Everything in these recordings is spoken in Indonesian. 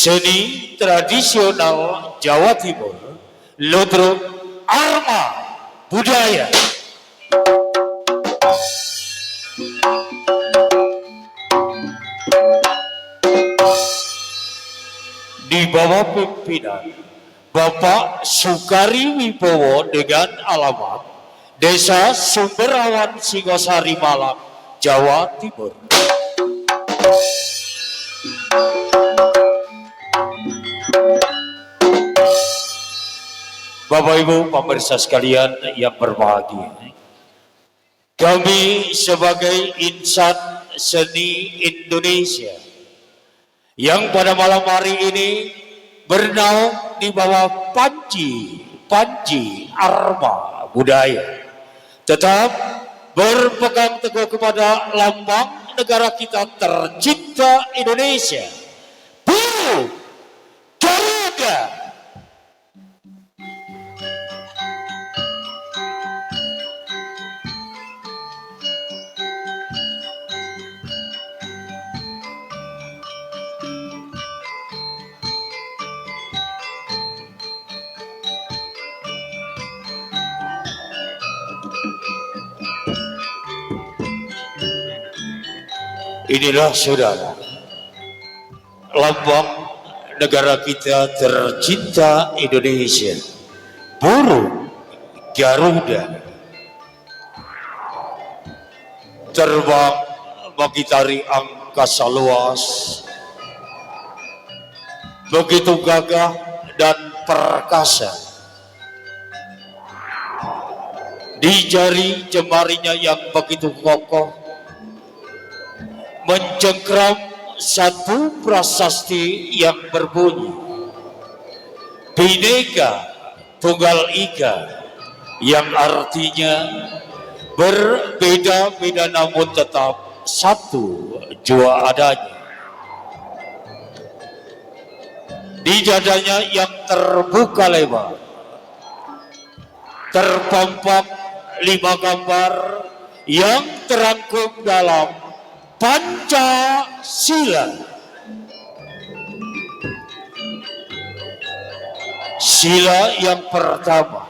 Seni tradisional Jawa Timur, Ludruk Arma Budaya. Di bawah pimpinan Bapak Sukari Wibowo dengan alamat Desa Sumberawan Singosari Malang, Jawa Timur. Bapak Ibu pemirsa sekalian yang berbahagia, kami sebagai insan seni Indonesia yang pada malam hari ini bernaung di bawah Panji Arma Budaya, tetap berpegang teguh kepada lambang negara kita tercinta Indonesia, Buru Garuda. Inilah saudara, lambang negara kita tercinta Indonesia, burung Garuda, terbang mengitari angkasa luas, begitu gagah dan perkasa. Di jari jemarinya yang begitu kokoh mencengkram satu prasasti yang berbunyi Bhinneka Tunggal Ika, yang artinya berbeda-beda namun tetap satu jua adanya. Di dadanya yang terbuka lebar terpampang 5 gambar yang terangkum dalam Pancasila. Sila yang pertama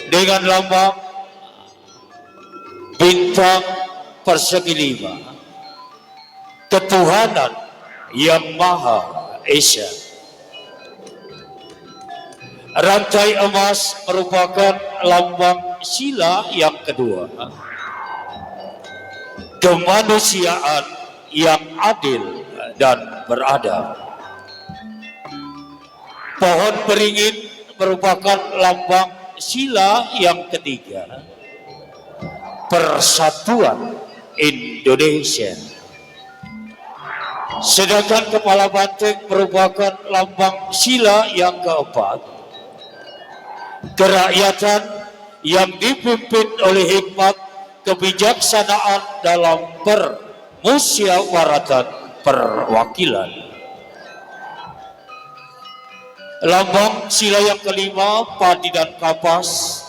dengan lambang bintang persegi 5, ketuhanan yang Maha Esa. Rantai emas merupakan lambang sila yang kedua, kemanusiaan yang adil dan beradab. Pohon beringin merupakan lambang sila yang ketiga, persatuan Indonesia. Sedangkan kepala banteng merupakan lambang sila yang keempat, kerakyatan yang dipimpin oleh hikmat kebijaksanaan dalam permusyawaratan perwakilan. Lambang sila yang kelima, padi dan kapas,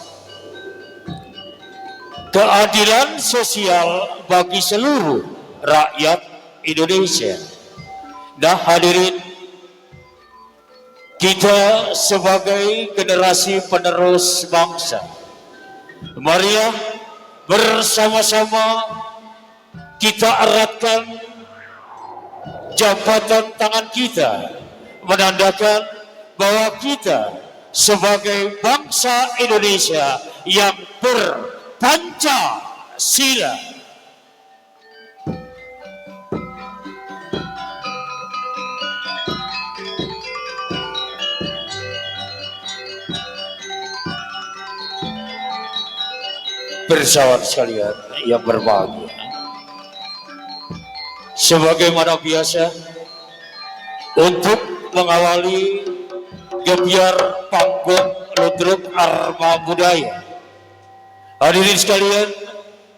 keadilan sosial bagi seluruh rakyat Indonesia. Nah hadirin, kita sebagai generasi penerus bangsa, marilah bersama-sama kita eratkan jabatan tangan kita, menandakan bahwa kita sebagai bangsa Indonesia yang berpancasila. Bersahabat sekalian yang berbahagia, sebagaimana biasa untuk mengawali gebiar panggung Ludruk Arma Budaya, hadirin sekalian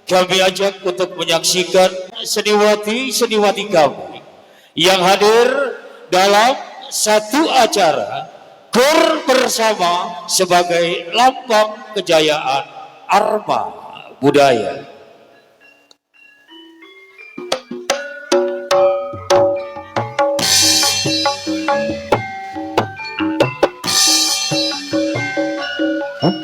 kami ajak untuk menyaksikan seniwati kami yang hadir dalam satu acara Kur Bersama sebagai lambang kejayaan Arma Budaya. Selamat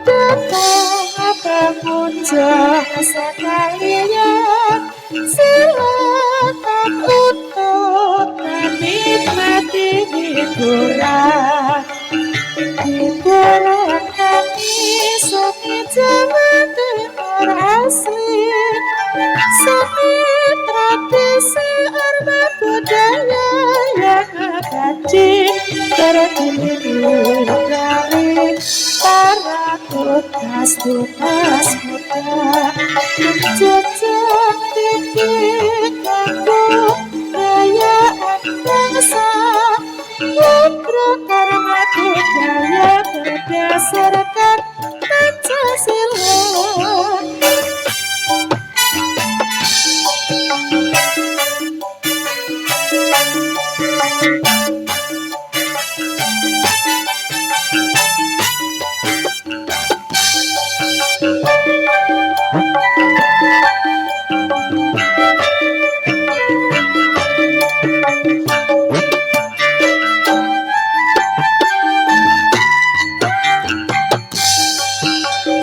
datang pengunjung sekalian, silakan untuk menikmati hiburan. Hiburan kami seni Jawa Timur asli, seni tradisi orma budaya yang abadi terdiri dari para tugas-tugas muda menjunjung tinggi kebudayaan bangsa, karena budaya berdasarkan Pancasila.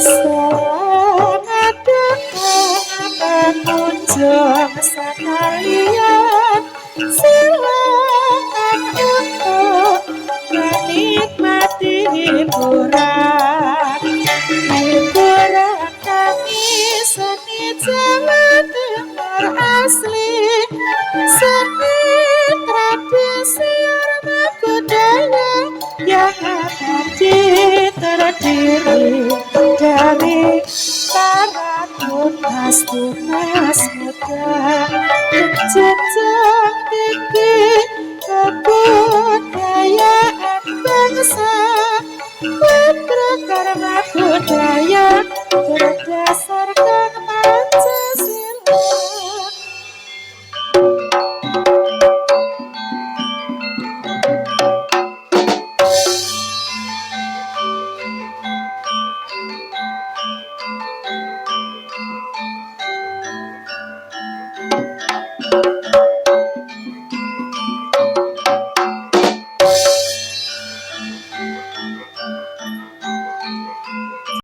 Selamat datang pengunjung sekalian, silakan untuk menikmati hiburan. Hiburan kami seni Jawa Timur asli, seni tradisi orma budaya yang abadi terdiri dari para tunas-tunas